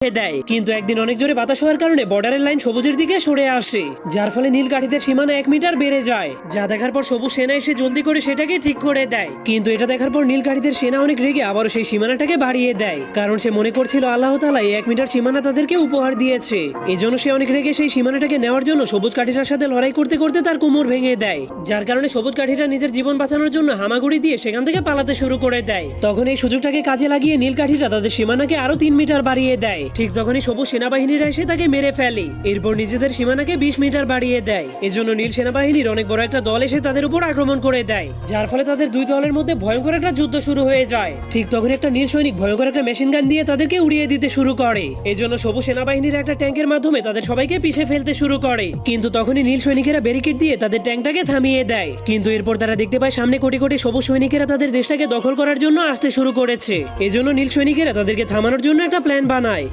দেয়। কিন্তু একদিন অনেক জোরে বাতাস হওয়ার কারণে বর্ডারের লাইন সবুজের দিকে সরে আসে, যার ফলে নীল কাঠিদের সীমানা 1 মিটার বেড়ে যায়। যা দেখার পর সবুজ সেনা এসে জলদি করে সেটাকে ঠিক করে দেয়। কিন্তু এটা দেখার পর নীল কাঠিদের সেনা অনেক রেগে আবারও সেই সীমানাটাকে বাড়িয়ে দেয়, কারণ সে মনে করছিল আল্লাহ তাআলা এই 1 মিটার সীমানা তাদেরকে উপহার দিয়েছে। এজন্য সে অনেক রেগে সেই সীমানাটাকে নেওয়ার জন্য সবুজ কাঠিটার সাথে লড়াই করতে করতে তার কোমর ভেঙে দেয়, যার কারণে সবুজ কাঠিটা নিজের জীবন বাঁচানোর জন্য হামাগুড়ি দিয়ে সেখান থেকে পালাতে শুরু করে দেয়। তখন এই সুযোগটাকে কাজে লাগিয়ে নীল কাঠিটা তাদের সীমানাকে আরো 3 মিটার বাড়িয়ে দেয়। ঠিক তখনই সবুজ সেনাবাহিনীরা এসে তাকে মেরে ফেলে, এরপর নিজেদের সীমানাকে 20 মিটার বাড়িয়ে দেয়। এজন্য নীল সেনাবাহিনীর অনেক বড় একটা দল এসে তাদের উপর আক্রমণ করে দেয়, যার ফলে তাদের দুই দলের মধ্যে ভয়ঙ্কর একটা যুদ্ধ শুরু হয়ে যায়। ঠিক তখন একটা নীল সৈনিক ভয়ঙ্কর একটা মেশিন গান দিয়ে তাদেরকে উড়িয়ে দিতে শুরু করে। এজন্য সবুজ সেনাবাহিনীর একটা ট্যাঙ্কের মাধ্যমে তাদের সবাইকে পিষে ফেলতে শুরু করে। কিন্তু তখনই নীল সৈনিকেরা ব্যারিকেড দিয়ে তাদের ট্যাঙ্কটাকে থামিয়ে দেয়। কিন্তু এরপর তারা দেখতে পায় সামনে কোটি কোটি সবুজ সৈনিকেরা তাদের দেশটাকে দখল করার জন্য আসতে শুরু করেছে। এজন্য নীল সৈনিকেরা তাদেরকে থামানোর জন্য একটা প্ল্যান বানায়।